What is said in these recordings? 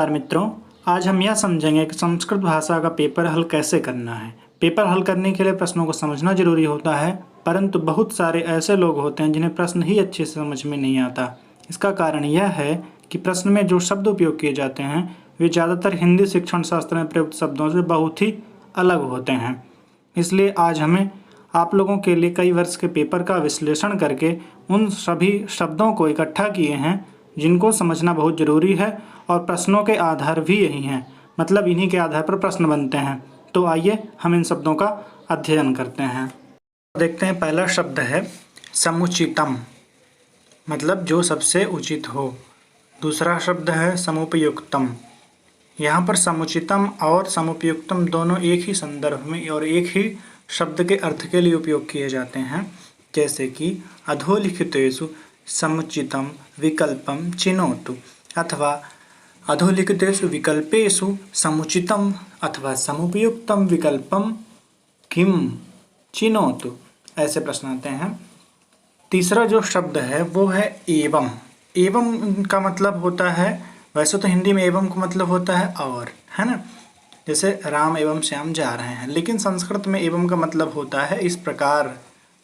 नमस्कार मित्रों, आज हम यह समझेंगे कि संस्कृत भाषा का पेपर हल कैसे करना है। पेपर हल करने के लिए प्रश्नों को समझना जरूरी होता है, परंतु बहुत सारे ऐसे लोग होते हैं जिन्हें प्रश्न ही अच्छे से समझ में नहीं आता। इसका कारण यह है कि प्रश्न में जो शब्द उपयोग किए जाते हैं वे ज़्यादातर हिंदी शिक्षण शास्त्र में प्रयुक्त शब्दों से बहुत ही अलग होते हैं। इसलिए आज हमें आप लोगों के लिए कई वर्ष के पेपर का विश्लेषण करके उन सभी शब्दों को इकट्ठा किए हैं जिनको समझना बहुत ज़रूरी है, और प्रश्नों के आधार भी यही हैं, मतलब इन्हीं के आधार पर प्रश्न बनते हैं। तो आइए हम इन शब्दों का अध्ययन करते हैं। देखते हैं, पहला शब्द है समुचितम, मतलब जो सबसे उचित हो। दूसरा शब्द है समुपयुक्तम। यहाँ पर समुचितम और समुपयुक्तम दोनों एक ही संदर्भ में और एक ही शब्द के अर्थ के लिए उपयोग किए जाते हैं, जैसे कि अधोलिखितेषु समुचितम विकल्पम चिनोतु, अथवा अधोलिखितेषु विकल्पेषु समुचितम अथवा समुपयुक्तम विकल्पम किम चिनोतु, ऐसे प्रश्न आते हैं। तीसरा जो शब्द है वो है एवं। एवं का मतलब होता है, वैसे तो हिंदी में एवं का मतलब होता है और, है ना, जैसे राम एवं श्याम जा रहे हैं, लेकिन संस्कृत में एवं का मतलब होता है इस प्रकार,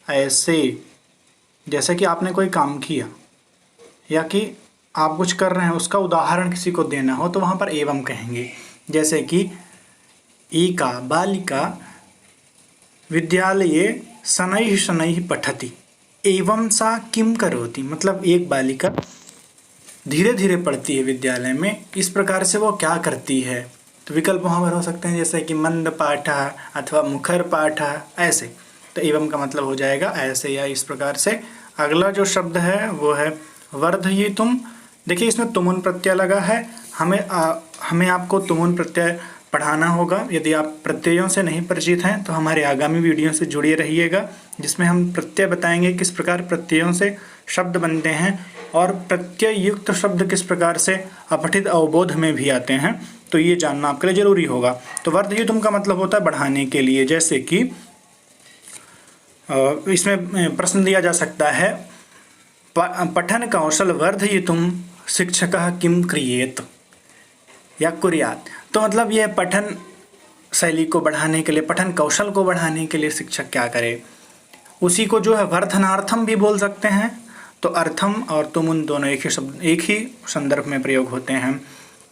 ऐसे। जैसे कि आपने कोई काम किया या कि आप कुछ कर रहे हैं, उसका उदाहरण किसी को देना हो तो वहाँ पर एवं कहेंगे। जैसे कि एका बालिका विद्यालये शनैः शनैः पठति एवं सा किम करोति, मतलब एक बालिका धीरे धीरे पढ़ती है विद्यालय में, इस प्रकार से वो क्या करती है। तो विकल्प वहाँ पर हो सकते हैं, जैसे कि मंद पाठः अथवा मुखर पाठः, ऐसे। तो एवं का मतलब हो जाएगा ऐसे या इस प्रकार से। अगला जो शब्द है वो है वर्धयितुम। देखिए, इसमें तुमुन प्रत्यय लगा है। हमें आपको तुमुन प्रत्यय पढ़ाना होगा। यदि आप प्रत्ययों से नहीं परिचित हैं तो हमारे आगामी वीडियो से जुड़े रहिएगा, जिसमें हम प्रत्यय बताएंगे किस प्रकार प्रत्ययों से शब्द बनते हैं और प्रत्यय युक्त शब्द किस प्रकार से अपठित अवबोध में भी आते हैं। तो ये जानना आपके लिए जरूरी होगा। तो वर्धयितुम का मतलब होता है बढ़ाने के लिए। जैसे कि इसमें प्रश्न दिया जा सकता है, पठन कौशल वर्धयितुम शिक्षकः किम क्रियेत या कुर्यात। तो मतलब यह पठन शैली को बढ़ाने के लिए, पठन कौशल को बढ़ाने के लिए शिक्षक क्या करे। उसी को जो है वर्धनार्थम भी बोल सकते हैं। तो अर्थम और तुमुन दोनों एक ही शब्द, एक ही संदर्भ में प्रयोग होते हैं।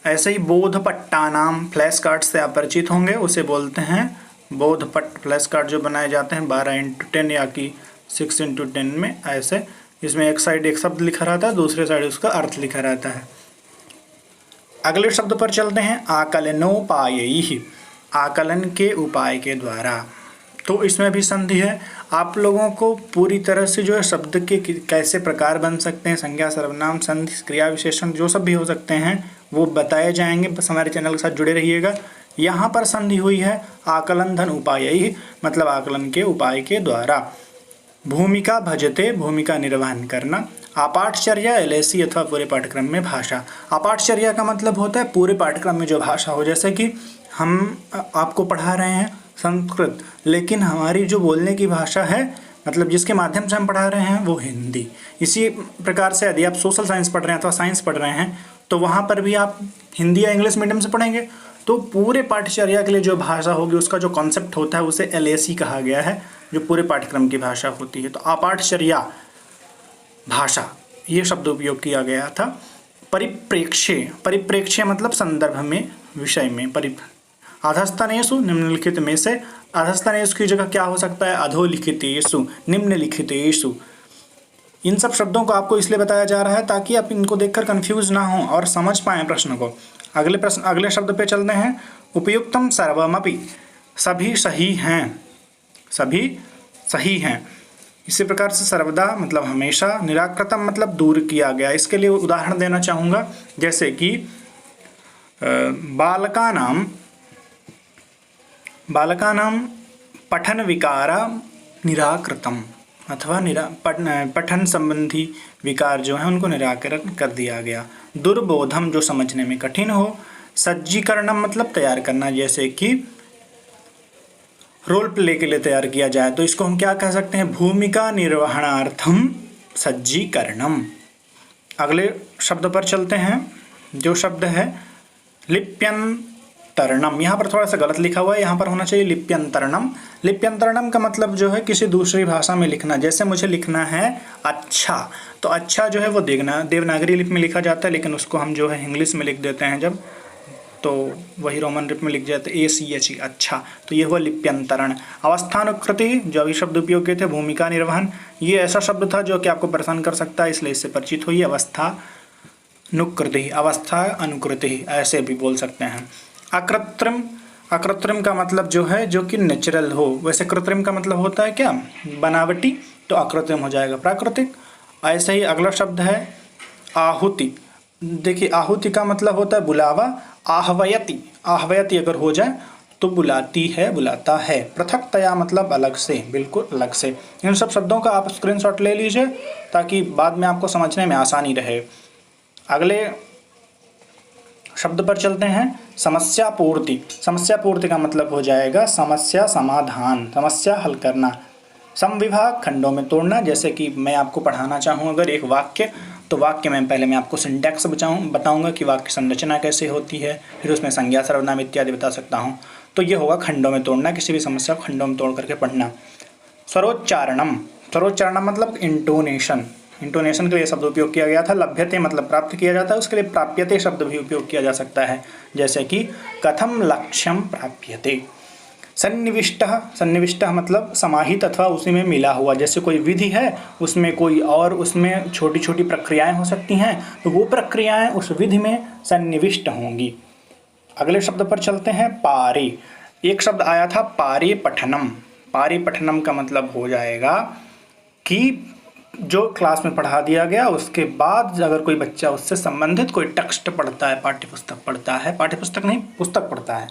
ऐसे ही बोधपट्टानाम, फ्लैश कार्ड से आप परिचित होंगे, उसे बोलते हैं बोधपट्ट। फ्लैश कार्ड जो बनाए जाते हैं 12x10 या कि 6x10 में, ऐसे। इसमें एक साइड एक शब्द लिखा रहता है, दूसरे साइड उसका अर्थ लिखा रहता है। अगले शब्द पर चलते हैं, आकलनोपायैः, आकलन के उपाय के द्वारा। तो इसमें भी संधि है। आप लोगों को पूरी तरह से जो है शब्द के कैसे प्रकार बन सकते हैं, संज्ञा, सर्वनाम, संधि, क्रिया विशेषण, जो सब भी हो सकते हैं वो बताए जाएंगे। बस हमारे चैनल के साथ जुड़े रहिएगा। यहाँ पर संधि हुई है आकलन धन उपायैः, मतलब आकलन के उपाय के द्वारा। भूमिका भजते, भूमिका निर्वहन करना। अपाठचर्या एलएसी अथवा पूरे पाठ्यक्रम में भाषा। अपाठचर्या का मतलब होता है पूरे पाठ्यक्रम में जो भाषा हो। जैसे कि हम आपको पढ़ा रहे हैं संस्कृत, लेकिन हमारी जो बोलने की भाषा है, मतलब जिसके माध्यम से हम पढ़ा रहे हैं, वो हिंदी। इसी प्रकार से यदि आप सोशल साइंस पढ़ रहे हैं अथवा साइंस पढ़ रहे हैं तो वहाँ पर भी आप हिंदी या इंग्लिश मीडियम से पढ़ेंगे। तो पूरे पाठ्यचर्या के लिए जो भाषा होगी, उसका जो कॉन्सेप्ट होता है उसे एलएसी कहा गया है, जो पूरे पाठ्यक्रम की भाषा होती है। तो अपाठचर्या भाषा, ये शब्द उपयोग किया गया था। परिप्रेक्ष्य, परिप्रेक्ष्य मतलब संदर्भ में, विषय में। अधस्तनेषु, निम्नलिखित में से। अधस्तनेषु की जगह क्या हो सकता है, अधोलिखितेषु, निम्नलिखितेषु। इन सब शब्दों को आपको इसलिए बताया जा रहा है ताकि आप इनको देखकर कंफ्यूज ना हो और समझ पाएं प्रश्न को। अगले शब्द पे चलते हैं, उपयुक्तम सर्वमपि, सभी सही हैं, सभी सही हैं। इसी प्रकार से सर्वदा मतलब हमेशा, निराकृतम मतलब दूर किया गया। इसके लिए उदाहरण देना चाहूँगा, जैसे कि बालकानां पठन विकारा निराकृतम, अथवा पठन संबंधी विकार जो है उनको निराकरण कर दिया गया। दुर्बोधम जो समझने में कठिन हो। सज्जीकरणम मतलब तैयार करना, जैसे कि रोल प्ले के लिए तैयार किया जाए तो इसको हम क्या कह सकते हैं, भूमिका निर्वहणार्थम सज्जीकरणम। अगले शब्द पर चलते हैं, जो शब्द है लिप्यंतरणम, यहाँ पर थोड़ा सा गलत लिखा हुआ है, यहाँ पर होना चाहिए लिप्यंतरणम। लिप्यंतरणम का मतलब जो है किसी दूसरी भाषा में लिखना। जैसे मुझे लिखना है अच्छा, तो अच्छा जो है वो देवनागरी लिपि में लिखा जाता है, लेकिन उसको हम जो है इंग्लिश में लिख देते हैं जब, तो वही रोमन लिपि में लिख जाते हैं ACHE, अच्छा। तो ये हुआ लिप्यंतरण। अवस्थानुकृति, जो अभी शब्द उपयोग किए थे, भूमिका निर्वहन, ये ऐसा शब्द था जो कि आपको परेशान कर सकता है, इसलिए इससे परिचित होइए। अवस्थानुकृति, अवस्था अनुकृति ऐसे भी बोल सकते हैं। अकृत्रिम, अकृत्रिम का मतलब जो है जो कि नेचुरल हो। वैसे कृत्रिम का मतलब होता है क्या, बनावटी, तो अकृत्रिम हो जाएगा प्राकृतिक। ऐसे ही अगला शब्द है आहुति। देखिए आहुति का मतलब होता है बुलावा। आहवयति, आहवयति अगर हो जाए तो बुलाती है, बुलाता है। पृथकतया मतलब अलग से, बिल्कुल अलग से। इन सब शब्दों का आप स्क्रीनशॉट ले लीजिए ताकि बाद में आपको समझने में आसानी रहे। अगले शब्द पर चलते हैं, समस्या पूर्ति। समस्या पूर्ति का मतलब हो जाएगा समस्या समाधान, समस्या हल करना। समविभाग, खंडों में तोड़ना। जैसे कि मैं आपको पढ़ाना चाहूँ अगर एक वाक्य, तो वाक्य में पहले मैं आपको सिंटैक्स बताऊंगा कि वाक्य संरचना कैसे होती है, फिर उसमें संज्ञा सर्वनाम इत्यादि बता सकता हूँ। तो ये होगा खंडों में तोड़ना, किसी भी समस्या को खंडों में तोड़ करके पढ़ना। स्वरोच्चारणम, स्वरोच्चारण मतलब इंटोनेशन, इंटोनेशन के लिए शब्द उपयोग किया गया था। लभ्यते मतलब प्राप्त किया जाता है, उसके लिए प्राप्यते शब्द भी उपयोग किया जा सकता है। जैसे कि कथम लक्ष्यम प्राप्यते। सन्निविष्ट, सन्निविष्ट मतलब समाहित अथवा उसी में मिला हुआ। जैसे कोई विधि है, उसमें कोई और उसमें छोटी छोटी प्रक्रियाएं हो सकती हैं, तो वो प्रक्रियाएं उस विधि में सन्निविष्ट होंगी। अगले शब्द पर चलते हैं, पारे। एक शब्द आया था पारे पठनम। पारे पठनम का मतलब हो जाएगा कि जो क्लास में पढ़ा दिया गया उसके बाद अगर कोई बच्चा उससे संबंधित कोई टेक्स्ट पढ़ता है, पाठ्यपुस्तक पढ़ता है, पाठ्यपुस्तक नहीं पुस्तक पढ़ता है,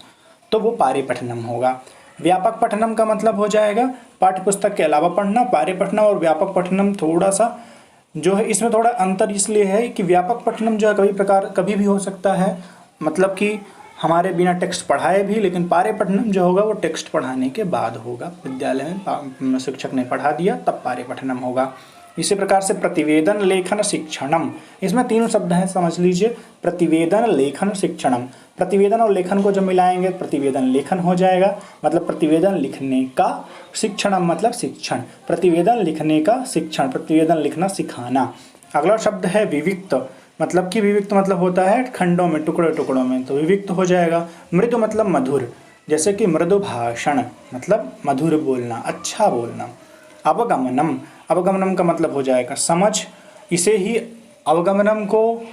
तो वो पारे पठनम होगा। व्यापक पठनम का मतलब हो जाएगा पाठ्यपुस्तक के अलावा पढ़ना। पारे पठनम और व्यापक पठनम थोड़ा सा जो है, इसमें थोड़ा अंतर इसलिए है कि व्यापक पठनम जो है कभी भी हो सकता है, मतलब कि हमारे बिना टेक्स्ट पढ़ाए भी, लेकिन पारे पठनम जो होगा वो टेक्स्ट पढ़ाने के बाद होगा। विद्यालय में शिक्षक ने पढ़ा दिया तब पारे पठनम होगा। इसी प्रकार से प्रतिवेदन लेखन शिक्षणम, इसमें तीनों शब्द हैं, समझ लीजिए। प्रतिवेदन लेखन शिक्षणम, प्रतिवेदन और लेखन को जब मिलाएंगे प्रतिवेदन लेखन हो जाएगा, मतलब प्रतिवेदन लिखने का। शिक्षणम मतलब शिक्षण, प्रतिवेदन लिखने का शिक्षण, प्रतिवेदन लिखना सिखाना। अगला शब्द है विविक्त, मतलब कि विविक्त मतलब होता है खंडों में, टुकड़े टुकड़ों में, तो विविक्त हो जाएगा। मृदु मतलब मधुर, जैसे कि मृदु भाषण मतलब मधुर बोलना, अच्छा बोलना। अवगमनम, अवगमनम का मतलब हो जाएगा समझ। इसे ही अवगमनम को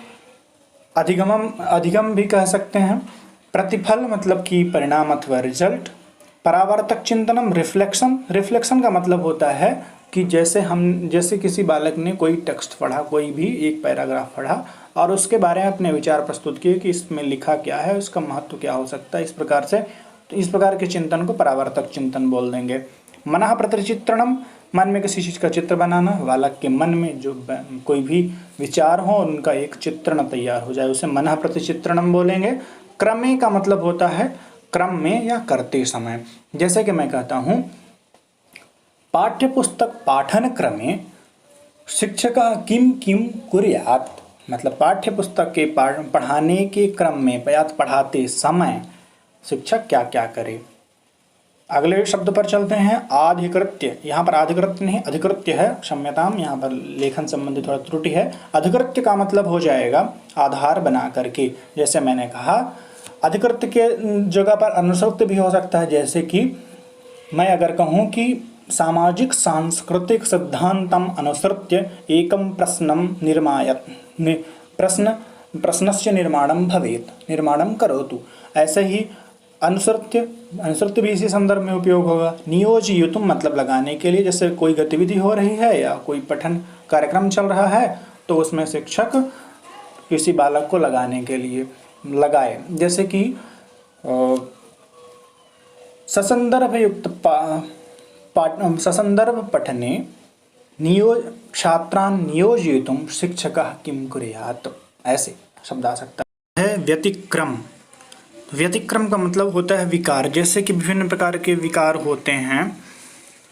अधिगम भी कह सकते हैं। प्रतिफल मतलब कि परिणाम अथवा रिजल्ट। परावर्तक चिंतनम रिफ्लेक्शन, रिफ्लेक्शन का मतलब होता है कि जैसे किसी बालक ने कोई टेक्स्ट पढ़ा, कोई भी एक पैराग्राफ पढ़ा और उसके बारे में अपने विचार प्रस्तुत किए कि इसमें लिखा क्या है, उसका महत्व क्या हो सकता है, इस प्रकार से, तो इस प्रकार के चिंतन को परावर्तक चिंतन बोल देंगे। मनः प्रतिचित्रणम, मन में किसी चीज़ का चित्र बनाना, बालक के मन में जो कोई भी विचार हो उनका एक चित्रण तैयार हो जाए, उसे मनः प्रतिचित्रणम बोलेंगे। क्रमे का मतलब होता है क्रम में या करते समय। जैसे कि मैं कहता हूँ पाठ्यपुस्तक पाठन क्रमे शिक्षकः किम किम कुर्यात्, मतलब पाठ्यपुस्तक के पढ़ाने के क्रम में या पढ़ाते समय शिक्षक क्या क्या करे। अगले शब्द पर चलते हैं, आधिकृत्य। यहाँ पर आधिकृत्य नहीं अधिकृत्य है, क्षम्यताम, यहाँ पर लेखन संबंधी थोड़ा त्रुटि है। अधिकृत्य का मतलब हो जाएगा आधार बना करके। जैसे मैंने कहा अधिकृत्य के जगह पर अनुसृत्य भी हो सकता है। जैसे कि मैं अगर कहूँ कि सामाजिक सांस्कृतिक सिद्धांतम अनुसृत्य एकम प्रश्नम निर्मायत, प्रश्नस्य निर्माणम भवेत्, निर्माणम करोतु। ऐसे ही अनुसृत्य भी इसी संदर्भ में उपयोग होगा। नियोजयितुम मतलब लगाने के लिए, जैसे कोई गतिविधि हो रही है या कोई पठन कार्यक्रम चल रहा है तो उसमें शिक्षक किसी बालक को लगाने के लिए लगाए। जैसे कि ससंदर्भ पठने छात्रान् नियोजयितुं शिक्षकः किं कुर्यात्, ऐसे शब्द आ सकता है। व्यतिक्रम, व्यतिक्रम का मतलब होता है विकार। जैसे कि विभिन्न प्रकार के विकार होते हैं,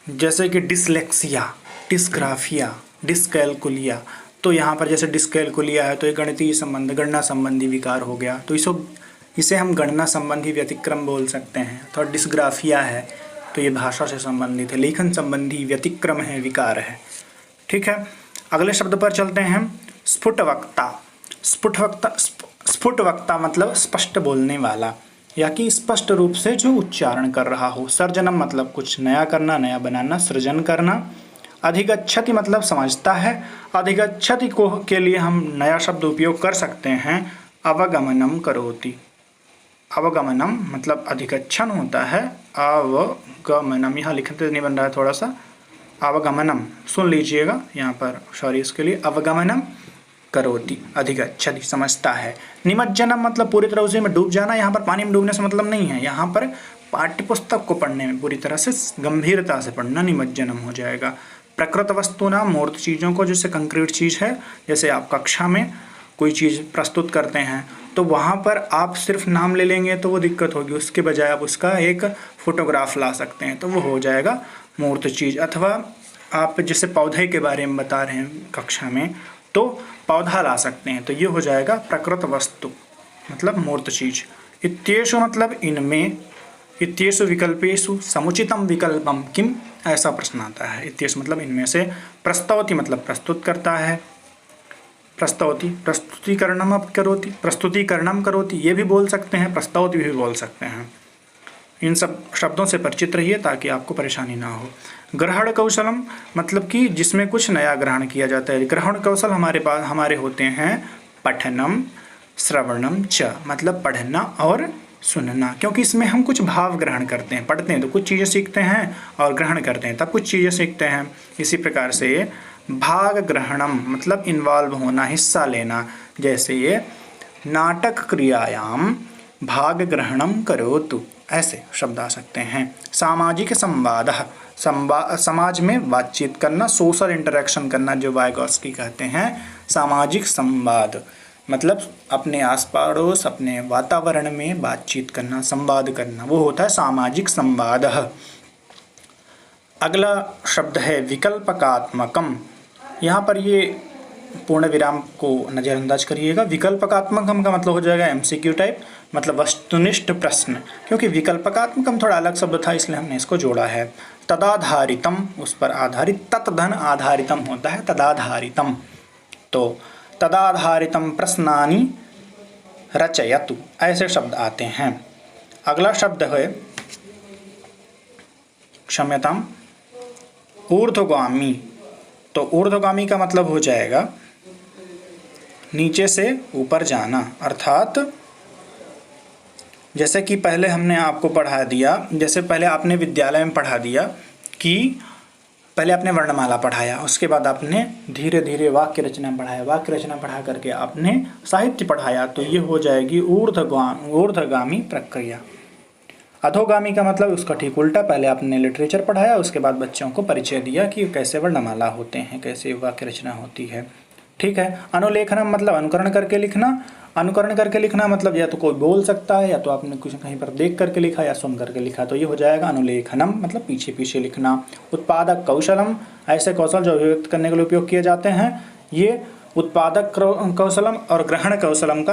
जैसे कि डिसलेक्सिया, डिस्ग्राफिया, डिस्कैलकुलिया। तो यहाँ पर जैसे डिस्कैलकुलिया है तो एक गणितीय संबंध, गणना संबंधी विकार हो गया, तो इसको इसे हम गणना संबंधी व्यतिक्रम बोल सकते हैं। अथवा डिस्ग्राफिया है तो ये भाषा से संबंधित है, लेखन संबंधी व्यतिक्रम है, विकार है। ठीक है, अगले शब्द पर चलते हैं। स्फुटवक्ता। स्फुटवक्ता मतलब स्पष्ट बोलने वाला, या कि स्पष्ट रूप से जो उच्चारण कर रहा हो। सर्जनम मतलब कुछ नया करना, नया बनाना, सृजन करना। अधिगच्छति मतलब समझता है। अधिगच्छति को के लिए हम नया शब्द उपयोग कर सकते हैं, अवगमनम करोति। अवगमनम मतलब अधिगच्छन होता है, अवगमनम यहाँ लिखते नहीं बन रहा है, थोड़ा सा अवगमनम सुन लीजिएगा यहाँ पर, सॉरी इसके लिए। अवगमनम करोति, अधिगच्छति समझता है। निमज्जनम मतलब पूरी तरह उसी में डूब जाना। यहाँ पर पानी में डूबने से मतलब नहीं है, यहाँ पर पाठ्यपुस्तक को पढ़ने में पूरी तरह से गंभीरता से पढ़ना निमज्जनम हो जाएगा। प्रकृत वस्तुना मूर्त चीज़ों को, जैसे कंक्रीट चीज़ है, जैसे आप कक्षा में कोई चीज़ प्रस्तुत करते हैं तो वहाँ पर आप सिर्फ नाम ले लेंगे तो वो दिक्कत होगी, उसके बजाय आप उसका एक फोटोग्राफ ला सकते हैं तो वो हो जाएगा मूर्त चीज़। अथवा आप जैसे पौधे के बारे में बता रहे हैं कक्षा में तो पौधा ला सकते हैं, तो ये हो जाएगा प्रकृत वस्तु मतलब मूर्त चीज़। इत्येषु मतलब इनमें, इत्येषु विकल्पेषु समुचितम विकल्पम किम, ऐसा प्रश्न आता है। इत्येषु मतलब इनमें से। प्रस्तौति मतलब प्रस्तुत करता है। प्रस्तौति प्रस्तुतिकरणम करोति, प्रस्तुतिकरणम करोति ये भी बोल सकते हैं, प्रस्तौति भी बोल सकते हैं। इन सब शब्दों से परिचित रहिए ताकि आपको परेशानी ना हो। ग्रहण कौशलम मतलब कि जिसमें कुछ नया ग्रहण किया जाता है। ग्रहण कौशल हमारे होते हैं पठनम श्रवणम च, मतलब पढ़ना और सुनना, क्योंकि इसमें हम कुछ भाव ग्रहण करते हैं। पढ़ते हैं तो कुछ चीज़ें सीखते हैं और ग्रहण करते हैं तब कुछ चीज़ें सीखते हैं। इसी प्रकार से भाग ग्रहणम मतलब इन्वॉल्व होना, हिस्सा लेना। जैसे ये नाटक क्रियायाम भाग ग्रहणम करोतु, ऐसे शब्द आ सकते हैं। सामाजिक संवाद, समाज में बातचीत करना, सोशल इंटरेक्शन करना, जो वाइगॉस्की कहते हैं। सामाजिक संवाद मतलब अपने आस पड़ोस, अपने वातावरण में बातचीत करना, संवाद करना, वो होता है सामाजिक संवाद। अगला शब्द है विकल्पकात्मकम। यहाँ पर ये पूर्ण विराम को नज़रअंदाज करिएगा। विकल्पकात्मकम का मतलब हो जाएगा एमसीक्यू टाइप, मतलब वस्तुनिष्ठ प्रश्न, क्योंकि विकल्पकात्मकम थोड़ा अलग शब्द था इसलिए हमने इसको जोड़ा है। तदाधारितम उस पर आधारित, तत्धन आधारितम होता है तदाधारितम, तो तदाधारितम प्रश्नानि रचयतु, ऐसे शब्द आते हैं। अगला शब्द है क्षम्यताम ऊर्ध्वगामी। तो ऊर्ध्वगामी का मतलब हो जाएगा नीचे से ऊपर जाना, अर्थात जैसे कि पहले हमने आपको पढ़ा दिया, जैसे पहले आपने विद्यालय में पढ़ा दिया कि पहले आपने वर्णमाला पढ़ाया, उसके बाद आपने धीरे धीरे वाक्य रचना पढ़ाया, वाक्य रचना पढ़ा करके आपने साहित्य पढ़ाया, तो ये हो जाएगी ऊर्ध्वगामी प्रक्रिया। अधोगामी का मतलब उसका ठीक उल्टा, पहले आपने लिटरेचर पढ़ाया, उसके बाद बच्चों को परिचय दिया कि कैसे वर्णमाला होते हैं, कैसे वाक्य रचना होती है। ठीक है। अनुलेखनम मतलब अनुकरण करके लिखना। अनुकरण करके लिखना मतलब या तो कोई बोल सकता है, या तो आपने कुछ कहीं पर देख करके लिखा या सुन करके लिखा, तो ये हो जाएगा अनुलेखनम, मतलब पीछे पीछे लिखना। उत्पादक कौशलम, ऐसे कौशल जो अभिव्यक्त करने के लिए उपयोग किए जाते हैं। ये उत्पादक कौशलम और ग्रहण कौशलम का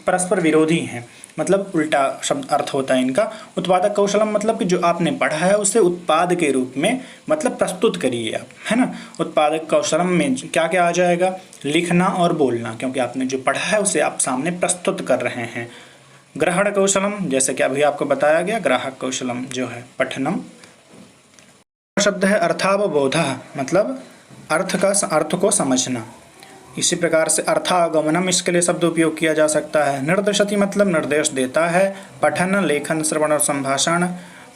परस्पर विरोधी हैं, मतलब उल्टा शब्द अर्थ होता है इनका। उत्पादक कौशलम मतलब कि जो आपने पढ़ा है उसे उत्पाद के रूप में मतलब प्रस्तुत करिए आप, है ना। उत्पादक कौशलम में क्या क्या आ जाएगा, लिखना और बोलना, क्योंकि आपने जो पढ़ा है उसे आप सामने प्रस्तुत कर रहे हैं। ग्रहण कौशलम जैसे कि अभी आपको बताया गया, ग्राहक कौशलम जो है पठनम। शब्द है अर्थावबोधः, मतलब अर्थ को समझना। इसी प्रकार से अर्थागमनम, इसके लिए शब्द उपयोग किया जा सकता है। निर्देशति मतलब निर्देश देता है। पठन, लेखन, श्रवण और संभाषण,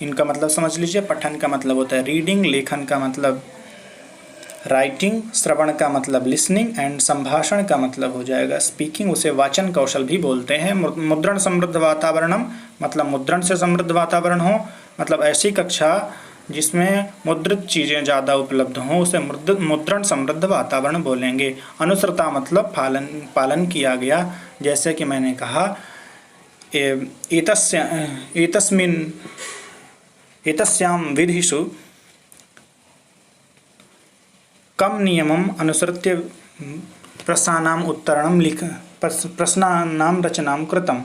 इनका मतलब समझ लीजिए। पठन का मतलब होता है रीडिंग, लेखन का मतलब राइटिंग, श्रवण का मतलब लिसनिंग एंड संभाषण का मतलब हो जाएगा स्पीकिंग, उसे वाचन कौशल भी बोलते हैं। मुद्रण समृद्ध वातावरणम मतलब मुद्रण से समृद्ध वातावरण हो, मतलब ऐसी कक्षा जिसमें मुद्रित चीज़ें ज़्यादा उपलब्ध हों, उसे मुद्रण समृद्ध वातावरण बोलेंगे। अनुसृता मतलब पालन किया गया, जैसे कि मैंने कहा एतस्याम विधिषु कम नियमम अनुसृत्य प्रश्नानाम उत्तरणम प्रश्नानाम रचनाम कृतम।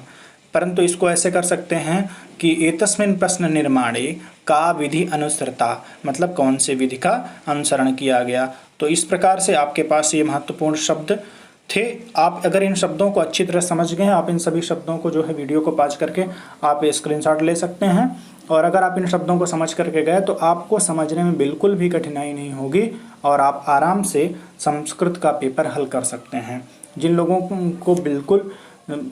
परंतु इसको ऐसे कर सकते हैं कि एतस्मिन् प्रश्न निर्माणे का विधि अनुसृता, मतलब कौन से विधि का अनुसरण किया गया। तो इस प्रकार से आपके पास ये महत्वपूर्ण शब्द थे। आप अगर इन शब्दों को अच्छी तरह समझ गए हैं, आप इन सभी शब्दों को जो है वीडियो को पॉज करके आप स्क्रीनशॉट ले सकते हैं। और अगर आप इन शब्दों को समझ करके गए तो आपको समझने में बिल्कुल भी कठिनाई नहीं होगी और आप आराम से संस्कृत का पेपर हल कर सकते हैं। जिन लोगों को बिल्कुल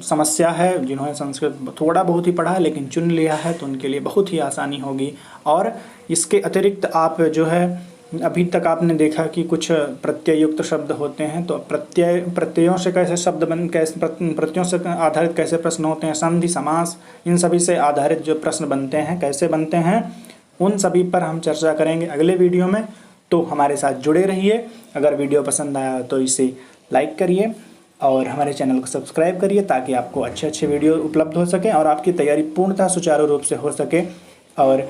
समस्या है, जिन्होंने संस्कृत थोड़ा बहुत ही पढ़ा है लेकिन चुन लिया है, तो उनके लिए बहुत ही आसानी होगी। और इसके अतिरिक्त आप जो है अभी तक आपने देखा कि कुछ प्रत्ययुक्त शब्द होते हैं, तो प्रत्ययों से कैसे शब्द प्रत्ययों से आधारित कैसे प्रश्न होते हैं, संधि समास, इन सभी से आधारित जो प्रश्न बनते हैं कैसे बनते हैं, उन सभी पर हम चर्चा करेंगे अगले वीडियो में। तो हमारे साथ जुड़े रहिए। अगर वीडियो पसंद आया तो इसे लाइक करिए और हमारे चैनल को सब्सक्राइब करिए ताकि आपको अच्छे अच्छे वीडियो उपलब्ध हो सकें और आपकी तैयारी पूर्णतः सुचारू रूप से हो सके। और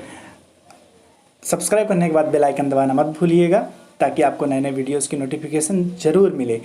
सब्सक्राइब करने के बाद बेल आइकन दबाना मत भूलिएगा ताकि आपको नए नए वीडियोज़ की नोटिफिकेशन ज़रूर मिले।